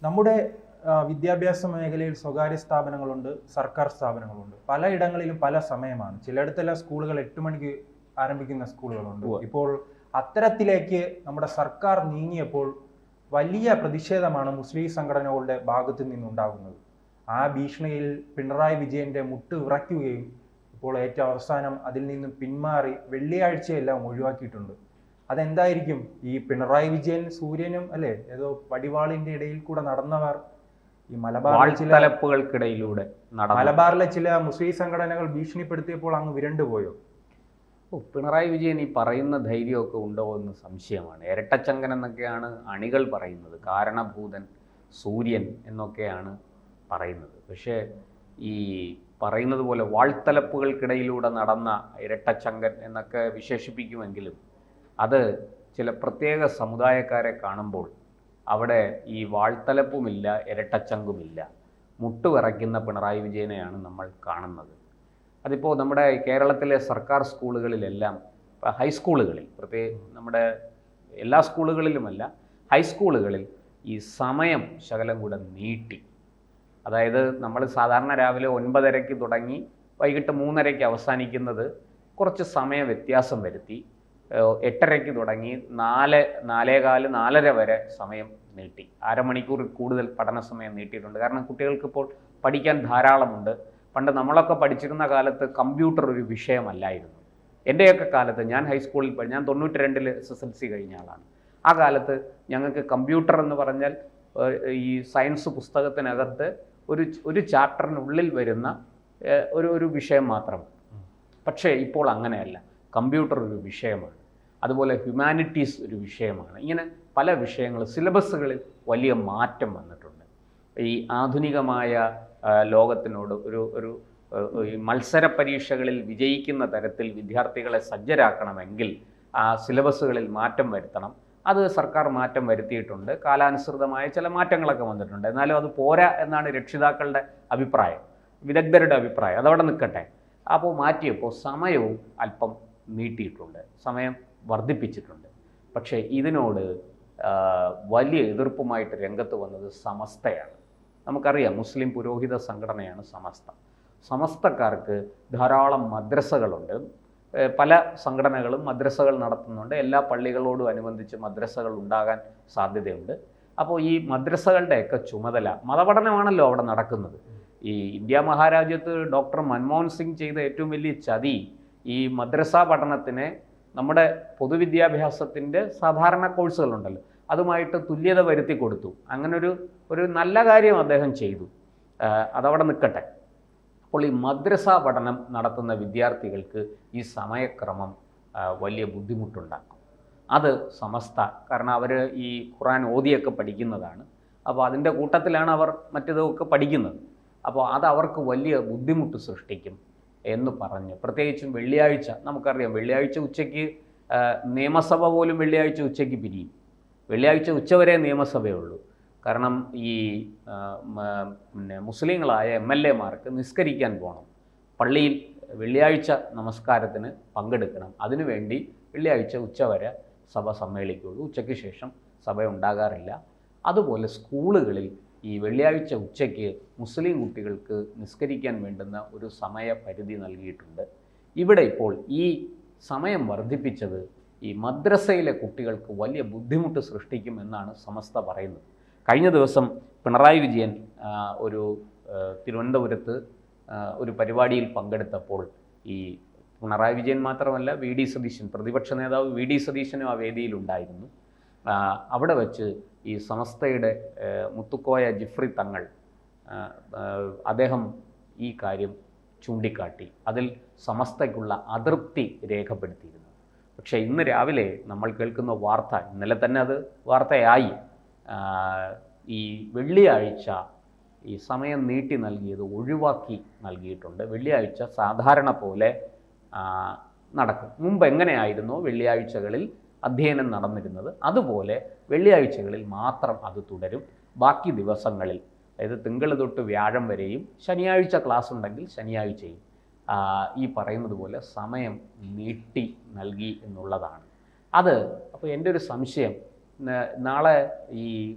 നമ്മുടെ വിദ്യാഭ്യാസ മേഖലയിൽ സ്വകാര്യ സ്ഥാപനങ്ങളുണ്ട്, സർക്കാർ സ്ഥാപനങ്ങളുണ്ട്. പലയിടങ്ങളിലും പല സമയമാണ്. ചിലയിടത്തെല്ലാം സ്കൂളുകൾ 8 മണിക്ക് ആരംഭിക്കുന്ന സ്കൂളുകളുണ്ട്. ഇപ്പോൾ അത്തരത്തിലേക്ക് നമ്മുടെ സർക്കാർ നീങ്ങിയപ്പോൾ വലിയ പ്രതിഷേധമാണ് മുസ്ലിം സംഘടനകളുടെ ഭാഗത്തു നിന്നുണ്ടാകുന്നത്. ആ ഭീഷണിയിൽ പിണറായി വിജയന്റെ മുട്ട് വിറയ്ക്കുകയും ഇപ്പോൾ ഏറ്റവും അവസാനം അതിൽ നിന്നും പിന്മാറി വെള്ളിയാഴ്ചയെല്ലാം ഒഴിവാക്കിയിട്ടുണ്ട്. അതെന്തായിരിക്കും? ഈ പിണറായി വിജയൻ സൂര്യനും അല്ലെ ഏതോ വടിവാളിന്റെ ഇടയിൽ കൂടെ നടന്നവർ ഈ മലബാറിലെ ചില മുസ്ലിം സംഘടനകൾ ഭീഷണിപ്പെടുത്തിയപ്പോൾ അങ്ങ് വിരണ്ടുപോയോ? പിണറായി വിജയൻ ഈ പറയുന്ന ധൈര്യമൊക്കെ ഉണ്ടോ എന്ന് സംശയമാണ്. ഇരട്ടച്ചങ്കൻ എന്നൊക്കെയാണ് അണികൾ പറയുന്നത്, കാരണഭൂതൻ, സൂര്യൻ എന്നൊക്കെയാണ് പറയുന്നത്. പക്ഷേ ഈ പറയുന്നത് പോലെ വാൾത്തലപ്പുകൾക്കിടയിലൂടെ നടന്ന ഇരട്ടച്ചങ്കൻ എന്നൊക്കെ വിശേഷിപ്പിക്കുമെങ്കിലും അത് ചില പ്രത്യേക സമുദായക്കാരെ കാണുമ്പോൾ അവിടെ ഈ വാൾത്തലപ്പുമില്ല, ഇരട്ടച്ചങ്കുമില്ല, മുട്ടുവിറയ്ക്കുന്ന പിണറായി വിജയനെയാണ് നമ്മൾ കാണുന്നത്. അതിപ്പോൾ നമ്മുടെ കേരളത്തിലെ സർക്കാർ സ്കൂളുകളിലെല്ലാം, ഹൈസ്കൂളുകളിൽ, നമ്മുടെ എല്ലാ സ്കൂളുകളിലുമല്ല, ഹൈസ്കൂളുകളിൽ ഈ സമയം ശകലം കൂടെ നീട്ടി. അതായത് നമ്മൾ സാധാരണ രാവിലെ 9:30-ക്ക് തുടങ്ങി വൈകിട്ട് 3:30-ക്ക് അവസാനിക്കുന്നത് കുറച്ച് സമയ വ്യത്യാസം വരുത്തി 8:30-ക്ക് തുടങ്ങി 4, 4:15, 4:30 വരെ സമയം നീട്ടി. അരമണിക്കൂർ കൂടുതൽ പഠന സമയം നീട്ടിയിട്ടുണ്ട്. കാരണം കുട്ടികൾക്ക് ഇപ്പോൾ പഠിക്കാൻ ധാരാളമുണ്ട്. പണ്ട് നമ്മളൊക്കെ പഠിച്ചിരുന്ന കാലത്ത് കമ്പ്യൂട്ടർ ഒരു വിഷയമല്ലായിരുന്നു. എൻ്റെയൊക്കെ കാലത്ത്, ഞാൻ ഹൈസ്കൂളിൽ ഞാൻ 92-ൽ SSLC കഴിഞ്ഞ ആളാണ്. ആ കാലത്ത് ഞങ്ങൾക്ക് കമ്പ്യൂട്ടർ എന്ന് പറഞ്ഞാൽ ഈ സയൻസ് പുസ്തകത്തിനകത്ത് ഒരു ചാപ്റ്ററിനുള്ളിൽ വരുന്ന ഒരു വിഷയം മാത്രമാണ്. പക്ഷേ ഇപ്പോൾ അങ്ങനെയല്ല, കമ്പ്യൂട്ടർ ഒരു വിഷയമാണ്, അതുപോലെ ഹ്യൂമാനിറ്റീസ് ഒരു വിഷയമാണ്. ഇങ്ങനെ പല വിഷയങ്ങൾ, സിലബസുകളിൽ വലിയ മാറ്റം വന്നിട്ടുണ്ട്. ഈ ആധുനികമായ ലോകത്തിനോട് ഒരു മത്സര പരീക്ഷകളിൽ വിജയിക്കുന്ന തരത്തിൽ വിദ്യാർത്ഥികളെ സജ്ജരാക്കണമെങ്കിൽ ആ സിലബസുകളിൽ മാറ്റം വരുത്തണം. അത് സർക്കാർ മാറ്റം വരുത്തിയിട്ടുണ്ട്. കാലാനുസൃതമായ ചില മാറ്റങ്ങളൊക്കെ വന്നിട്ടുണ്ട്. എന്നാലും അത് പോരാ എന്നാണ് രക്ഷിതാക്കളുടെ അഭിപ്രായം, വിദഗ്ധരുടെ അഭിപ്രായം. അതവിടെ നിൽക്കട്ടെ. അപ്പോൾ മാറ്റിയപ്പോൾ സമയവും അല്പം നീട്ടിയിട്ടുണ്ട്, സമയം വർദ്ധിപ്പിച്ചിട്ടുണ്ട്. പക്ഷേ ഇതിനോട് വലിയ എതിർപ്പുമായിട്ട് രംഗത്ത് വന്നത് സമസ്തയാണ്. നമുക്കറിയാം, മുസ്ലിം പുരോഹിത സംഘടനയാണ് സമസ്ത. സമസ്തക്കാർക്ക് ധാരാളം മദ്രസകളുണ്ട്. പല സംഘടനകളും മദ്രസകൾ നടത്തുന്നുണ്ട്. എല്ലാ പള്ളികളോടും അനുബന്ധിച്ച് മദ്രസകൾ ഉണ്ടാകാൻ സാധ്യതയുണ്ട്. അപ്പോൾ ഈ മദ്രസകളുടെയൊക്കെ ചുമതല, മതപഠനമാണല്ലോ അവിടെ നടക്കുന്നത്. ഈ ഇന്ത്യ മഹാരാജ്യത്ത് ഡോക്ടർ മൻമോഹൻ സിംഗ് ചെയ്ത ഏറ്റവും വലിയ ചതി ഈ മദ്രസ പഠനത്തിനെ നമ്മുടെ പൊതുവിദ്യാഭ്യാസത്തിൻ്റെ സാധാരണ കോഴ്സുകളുണ്ടല്ലോ അതുമായിട്ട് തുല്യത വരുത്തി കൊടുത്തു. അങ്ങനൊരു നല്ല കാര്യം അദ്ദേഹം ചെയ്തു. അതവിടെ നിൽക്കട്ടെ. അപ്പോൾ ഈ മദ്രസ പഠനം നടത്തുന്ന വിദ്യാർത്ഥികൾക്ക് ഈ സമയക്രമം വലിയ ബുദ്ധിമുട്ടുണ്ടാക്കും. അത് സമസ്ത, കാരണം അവർ ഈ ഖുർആൻ ഓതിയൊക്കെ പഠിക്കുന്നതാണ്. അപ്പോൾ അതിൻ്റെ കൂട്ടത്തിലാണ് അവർ മറ്റേതൊക്കെ പഠിക്കുന്നത്. അപ്പോൾ അത് അവർക്ക് വലിയ ബുദ്ധിമുട്ട് സൃഷ്ടിക്കും എന്ന് പറഞ്ഞ്, പ്രത്യേകിച്ചും വെള്ളിയാഴ്ച, നമുക്കറിയാം വെള്ളിയാഴ്ച ഉച്ചയ്ക്ക് നിയമസഭ പോലും വെള്ളിയാഴ്ച ഉച്ചയ്ക്ക് പിരിയും. വെള്ളിയാഴ്ച ഉച്ചവരെ നിയമസഭയുള്ളൂ. കാരണം ഈ മുസ്ലിങ്ങളായ MLA-മാർക്ക് നിസ്കരിക്കാൻ പോകണം, പള്ളിയിൽ വെള്ളിയാഴ്ച നമസ്കാരത്തിന് പങ്കെടുക്കണം. അതിനുവേണ്ടി വെള്ളിയാഴ്ച ഉച്ചവരെ സഭ സമ്മേളിക്കുകയുള്ളൂ. ഉച്ചയ്ക്ക് ശേഷം സഭ ഉണ്ടാകാറില്ല. അതുപോലെ സ്കൂളുകളിൽ ഈ വെള്ളിയാഴ്ച ഉച്ചയ്ക്ക് മുസ്ലിം കുട്ടികൾക്ക് നിസ്കരിക്കാൻ വേണ്ടുന്ന ഒരു സമയപരിധി നൽകിയിട്ടുണ്ട്. ഇവിടെ ഇപ്പോൾ ഈ സമയം വർദ്ധിപ്പിച്ചത് ഈ മദ്രസയിലെ കുട്ടികൾക്ക് വലിയ ബുദ്ധിമുട്ട് സൃഷ്ടിക്കുമെന്നാണ് സമസ്ത പറയുന്നത്. കഴിഞ്ഞ ദിവസം പിണറായി വിജയൻ തിരുവനന്തപുരത്ത് ഒരു പരിപാടിയിൽ പങ്കെടുത്തപ്പോൾ ഈ പിണറായി വിജയൻ മാത്രമല്ല, VD സതീശൻ, പ്രതിപക്ഷ നേതാവ് VD സതീശനും ആ വേദിയിലുണ്ടായിരുന്നു. അവിടെ വച്ച് ഈ സമസ്തയുടെ മുത്തുക്കോയ ജിഫ്രി തങ്ങൾ, അദ്ദേഹം ഈ കാര്യം ചൂണ്ടിക്കാട്ടി. അതിൽ സമസ്തയ്ക്കുള്ള അതൃപ്തി രേഖപ്പെടുത്തിയിരുന്നു. പക്ഷേ ഇന്ന് രാവിലെ നമ്മൾ കേൾക്കുന്ന വാർത്ത, ഇന്നലെ തന്നെ അത് വാർത്തയായി, ഈ വെള്ളിയാഴ്ച ഈ സമയം നീട്ടി നൽകിയത് ഒഴിവാക്കി നൽകിയിട്ടുണ്ട്. വെള്ളിയാഴ്ച സാധാരണ പോലെ നടക്കും. മുമ്പ് എങ്ങനെയായിരുന്നോ വെള്ളിയാഴ്ചകളിൽ അധ്യയനം നടന്നിരുന്നത്, അതുപോലെ വെള്ളിയാഴ്ചകളിൽ മാത്രം അത് തുടരും. ബാക്കി ദിവസങ്ങളിൽ, അതായത് തിങ്കൾ തൊട്ട് വ്യാഴം വരെയും, ശനിയാഴ്ച ക്ലാസ് ഉണ്ടെങ്കിൽ ശനിയാഴ്ചയും ഈ പറയുന്നത് പോലെ സമയം നീട്ടി നൽകി എന്നുള്ളതാണ്. അപ്പോൾ എൻ്റെ ഒരു സംശയം, നാളെ ഈ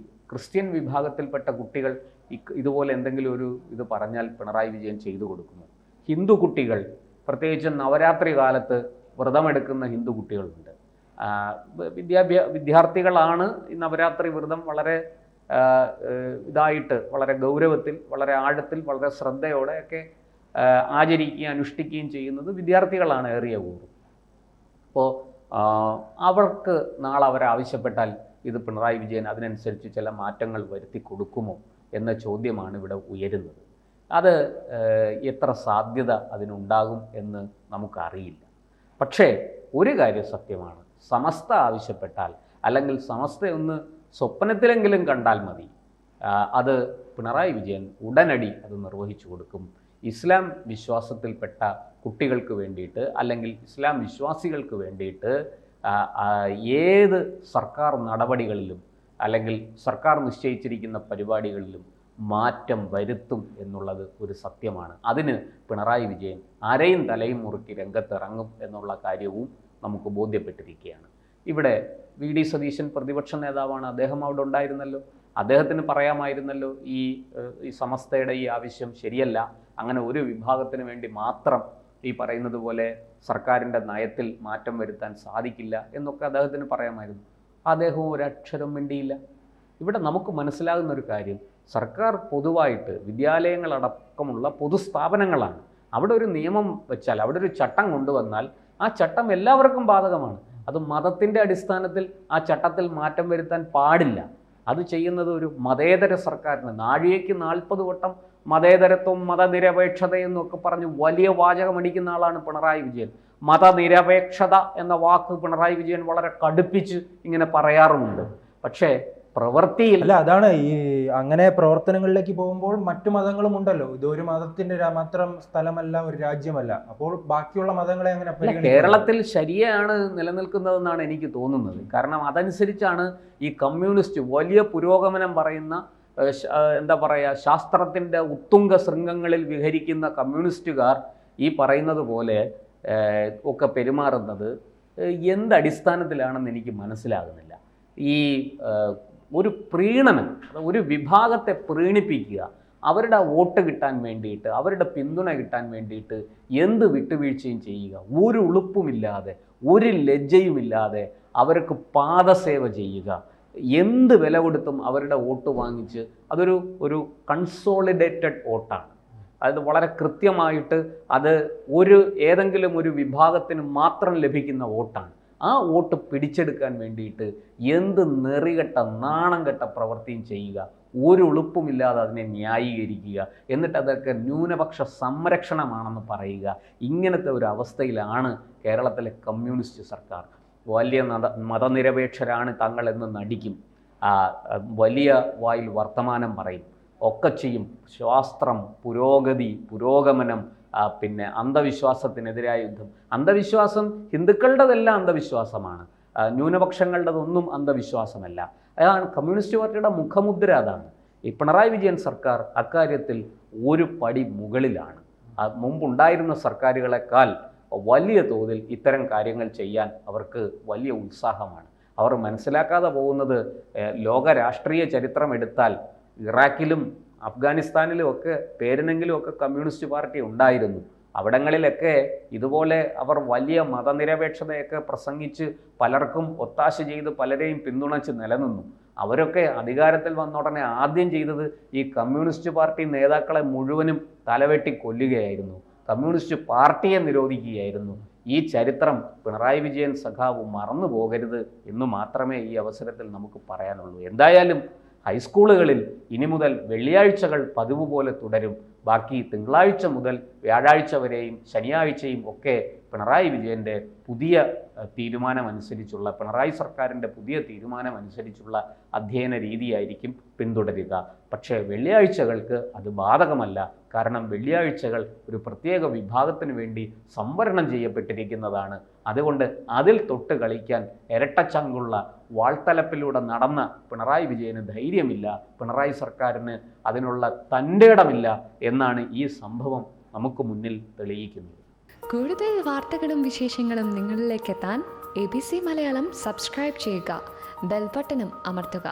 ക്രിസ്ത്യൻ വിഭാഗത്തിൽപ്പെട്ട കുട്ടികൾ ഇതുപോലെ എന്തെങ്കിലും ഒരു ഇത് പറഞ്ഞാൽ പിണറായി വിജയൻ ചെയ്തു കൊടുക്കുമോ? ഹിന്ദു കുട്ടികൾ, പ്രത്യേകിച്ച് നവരാത്രി കാലത്ത് വ്രതമെടുക്കുന്ന ഹിന്ദു കുട്ടികളുണ്ട്. വിദ്യാർത്ഥികളാണ് ഈ നവരാത്രി വ്രതം വളരെ ഇതായിട്ട്, വളരെ ഗൗരവത്തിൽ, വളരെ ആഴത്തിൽ, വളരെ ശ്രദ്ധയോടെയൊക്കെ ആചരിക്കുകയും അനുഷ്ഠിക്കുകയും ചെയ്യുന്നത് വിദ്യാർത്ഥികളാണ് ഏറിയ കൂറും. അപ്പോൾ അവർക്ക് നാളെ അവരാവശ്യപ്പെട്ടാൽ ഇത് പിണറായി വിജയൻ അതിനനുസരിച്ച് ചില മാറ്റങ്ങൾ വരുത്തി കൊടുക്കുമോ എന്ന ചോദ്യമാണ് ഇവിടെ ഉയരുന്നത്. അത് എത്ര സാധ്യത അതിനുണ്ടാകും എന്ന് നമുക്കറിയില്ല. പക്ഷേ ഒരു കാര്യം സത്യമാണ്, സമസ്ത ആവശ്യപ്പെട്ടാൽ, അല്ലെങ്കിൽ സമസ്തയൊന്ന് സ്വപ്നത്തിലെങ്കിലും കണ്ടാൽ മതി, അത് പിണറായി വിജയൻ ഉടനടി അത് നിർവഹിച്ചു കൊടുക്കും. ഇസ്ലാം വിശ്വാസത്തിൽപ്പെട്ട കുട്ടികൾക്ക് വേണ്ടിയിട്ട്, അല്ലെങ്കിൽ ഇസ്ലാം വിശ്വാസികൾക്ക് വേണ്ടിയിട്ട് ഏത് സർക്കാർ നടപടികളിലും, അല്ലെങ്കിൽ സർക്കാർ നിശ്ചയിച്ചിരിക്കുന്ന പരിപാടികളിലും മാറ്റം വരുത്തും എന്നുള്ളത് ഒരു സത്യമാണ്. അതിന് പിണറായി വിജയൻ അരയും തലയും മുറുക്കി രംഗത്തിറങ്ങും എന്നുള്ള കാര്യവും നമുക്ക് ബോധ്യപ്പെട്ടിരിക്കുകയാണ്. ഇവിടെ വി ഡി സതീശൻ പ്രതിപക്ഷ നേതാവാണ്, അദ്ദേഹം അവിടെ ഉണ്ടായിരുന്നല്ലോ. അദ്ദേഹത്തിന് പറയാമായിരുന്നല്ലോ ഈ സമസ്തയുടെ ഈ ആവശ്യം ശരിയല്ല, അങ്ങനെ ഒരു വിഭാഗത്തിന് വേണ്ടി മാത്രം ഈ പറയുന്നത് പോലെ സർക്കാരിൻ്റെ നയത്തിൽ മാറ്റം വരുത്താൻ സാധിക്കില്ല എന്നൊക്കെ അദ്ദേഹത്തിന് പറയാമായിരുന്നു. അദ്ദേഹവും ഒരക്ഷരം മിണ്ടിയില്ല. ഇവിടെ നമുക്ക് മനസ്സിലാകുന്ന ഒരു കാര്യം, സർക്കാർ പൊതുവായിട്ട് വിദ്യാലയങ്ങളടക്കമുള്ള പൊതുസ്ഥാപനങ്ങളാണ്. അവിടെ ഒരു നിയമം വെച്ചാൽ, അവിടെ ഒരു ചട്ടം കൊണ്ടുവന്നാൽ ആ ചട്ടം എല്ലാവർക്കും ബാധകമാണ്. അത് മതത്തിൻ്റെ അടിസ്ഥാനത്തിൽ ആ ചട്ടത്തിൽ മാറ്റം വരുത്താൻ പാടില്ല. അത് ചെയ്യുന്നത് ഒരു മതേതര സർക്കാരിന്. നാഴികയ്ക്ക് 40 വട്ടം മതേതരത്വം, മതനിരപേക്ഷതയെന്നൊക്കെ പറഞ്ഞ് വലിയ വാചകമടിക്കുന്ന ആളാണ് പിണറായി വിജയൻ. മതനിരപേക്ഷത എന്ന വാക്ക് പിണറായി വിജയൻ വളരെ കടുപ്പിച്ച് ഇങ്ങനെ പറയാറുമുണ്ട്. പക്ഷേ പ്രവൃത്തിയിൽ അല്ല, അതാണ് ഈ അങ്ങനെ പ്രവർത്തനങ്ങളിലേക്ക് പോകുമ്പോൾ മറ്റു മതങ്ങളും ഉണ്ടല്ലോ. ഇതൊരു മതത്തിന്റെ മാത്രം സ്ഥലമല്ല, ഒരു രാജ്യമല്ല. അപ്പോൾ ബാക്കിയുള്ള മതങ്ങളെ അങ്ങനെ കേരളത്തിൽ ശരിയാണ് നിലനിൽക്കുന്നതെന്നാണ് എനിക്ക് തോന്നുന്നത്. കാരണം അതനുസരിച്ചാണ് ഈ കമ്മ്യൂണിസ്റ്റ് വലിയ പുരോഗമനം പറയുന്ന, എന്താ പറയുക, ശാസ്ത്രത്തിൻ്റെ ഉത്തുംഗ ശൃംഗങ്ങളിൽ വിഹരിക്കുന്ന കമ്മ്യൂണിസ്റ്റുകാർ ഈ പറയുന്നത് പോലെ ഒക്കെ പെരുമാറുന്നത് എന്തടിസ്ഥാനത്തിലാണെന്ന് എനിക്ക് മനസ്സിലാകുന്നില്ല. ഈ ഒരു പ്രീണനം, ഒരു വിഭാഗത്തെ പ്രീണിപ്പിക്കുക, അവരുടെ വോട്ട് കിട്ടാൻ വേണ്ടിയിട്ട്, അവരുടെ പിന്തുണ കിട്ടാൻ വേണ്ടിയിട്ട് എന്ത് വിട്ടുവീഴ്ചയും ചെയ്യുക, ഒരു ഉളുപ്പുമില്ലാതെ, ഒരു ലജ്ജയുമില്ലാതെ അവർക്ക് പാദസേവ ചെയ്യുക, എന്ത് വില കൊടുത്തും അവരുടെ വോട്ട് വാങ്ങിച്ച്, അതൊരു കൺസോളിഡേറ്റഡ് വോട്ടാണ്. അതായത് വളരെ കൃത്യമായിട്ട് അത് ഏതെങ്കിലും ഒരു വിഭാഗത്തിന് മാത്രം ലഭിക്കുന്ന വോട്ടാണ്. ആ വോട്ട് പിടിച്ചെടുക്കാൻ വേണ്ടിയിട്ട് എന്ത് നെറികെട്ട നാണം കെട്ട പ്രവൃത്തിയും ചെയ്യുക, ഒരു ഉളുപ്പുമില്ലാതെ അതിനെ ന്യായീകരിക്കുക, എന്നിട്ട് അതൊക്കെ ന്യൂനപക്ഷ സംരക്ഷണമാണെന്ന് പറയുക. ഇങ്ങനത്തെ ഒരു അവസ്ഥയിലാണ് കേരളത്തിലെ കമ്മ്യൂണിസ്റ്റ് സർക്കാർ. വലിയ മതനിരപേക്ഷരാണ് തങ്ങളെന്ന് നടിക്കും, വലിയ വായിൽ വർത്തമാനം പറയും, ഒക്കെ ചെയ്യും. ശാസ്ത്രം, പുരോഗതി, പുരോഗമനം, പിന്നെ അന്ധവിശ്വാസത്തിനെതിരായ യുദ്ധം. അന്ധവിശ്വാസം ഹിന്ദുക്കളുടേതെല്ലാം അന്ധവിശ്വാസമാണ്, ന്യൂനപക്ഷങ്ങളുടേതൊന്നും അന്ധവിശ്വാസമല്ല. അതാണ് കമ്മ്യൂണിസ്റ്റ് പാർട്ടിയുടെ മുഖമുദ്ര. അതാണ് ഈ പിണറായി വിജയൻ സർക്കാർ അക്കാര്യത്തിൽ ഒരു പടി മുകളിലാണ്. മുമ്പുണ്ടായിരുന്ന സർക്കാരുകളെക്കാൾ വലിയ തോതിൽ ഇത്തരം കാര്യങ്ങൾ ചെയ്യാൻ അവർക്ക് വലിയ ഉത്സാഹമാണ്. അവർ മനസ്സിലാക്കാതെ പോകുന്നത്, ലോക രാഷ്ട്രീയ ചരിത്രം എടുത്താൽ ഇറാഖിലും അഫ്ഗാനിസ്ഥാനിലും ഒക്കെ പേരിനെങ്കിലും ഒക്കെ കമ്മ്യൂണിസ്റ്റ് പാർട്ടി ഉണ്ടായിരുന്നു. അവിടങ്ങളിലൊക്കെ ഇതുപോലെ അവർ വലിയ മതനിരപേക്ഷതയൊക്കെ പ്രസംഗിച്ച് പലർക്കും ഒത്താശ ചെയ്ത് പലരെയും പിന്തുണച്ച് നിലനിന്നു. അവരൊക്കെ അധികാരത്തിൽ വന്ന ഉടനെ ആദ്യം ചെയ്തത് ഈ കമ്മ്യൂണിസ്റ്റ് പാർട്ടി നേതാക്കളെ മുഴുവനും തലവെട്ടി കൊല്ലുകയായിരുന്നു, കമ്മ്യൂണിസ്റ്റ് പാർട്ടിയെ നിരോധിക്കുകയായിരുന്നു. ഈ ചരിത്രം പിണറായി വിജയൻ സഖാവ് മറന്നു പോകരുത് എന്ന് മാത്രമേ ഈ അവസരത്തിൽ നമുക്ക് പറയാനുള്ളൂ. എന്തായാലും ഹൈസ്കൂളുകളിൽ ഇനി മുതൽ വെള്ളിയാഴ്ചകൾ പതിവ് പോലെ തുടരും. ബാക്കി തിങ്കളാഴ്ച മുതൽ വ്യാഴാഴ്ച വരെയും ശനിയാഴ്ചയും ഒക്കെ പിണറായി വിജയൻ്റെ പുതിയ തീരുമാനമനുസരിച്ചുള്ള, പിണറായി സർക്കാരിൻ്റെ പുതിയ തീരുമാനമനുസരിച്ചുള്ള അധ്യയന രീതിയായിരിക്കും പിന്തുടരുക. പക്ഷേ വെള്ളിയാഴ്ചകൾക്ക് അത് ബാധകമല്ല. കാരണം വെള്ളിയാഴ്ചകൾ ഒരു പ്രത്യേക വിഭാഗത്തിന് വേണ്ടി സംവരണം ചെയ്യപ്പെട്ടിരിക്കുന്നതാണ്. അതുകൊണ്ട് അതിൽ തൊട്ട് കളിക്കാൻ ഇരട്ടച്ചങ്കുള്ള വാൾത്തലപ്പിലൂടെ നടന്ന പിണറായി വിജയന് ധൈര്യമില്ല, പിണറായി സർക്കാരിന് അതിനുള്ള തൻ്റെടമില്ല എന്നാണ് ഈ സംഭവം നമുക്ക് മുന്നിൽ തെളിയിക്കുന്നത്. കൂടുതൽ വാർത്തകളും വിശേഷങ്ങളും നിങ്ങളിലേക്ക് എത്താൻ ABC മലയാളം സബ്സ്ക്രൈബ് ചെയ്യുക, ബെൽ ബട്ടണും അമർത്തുക.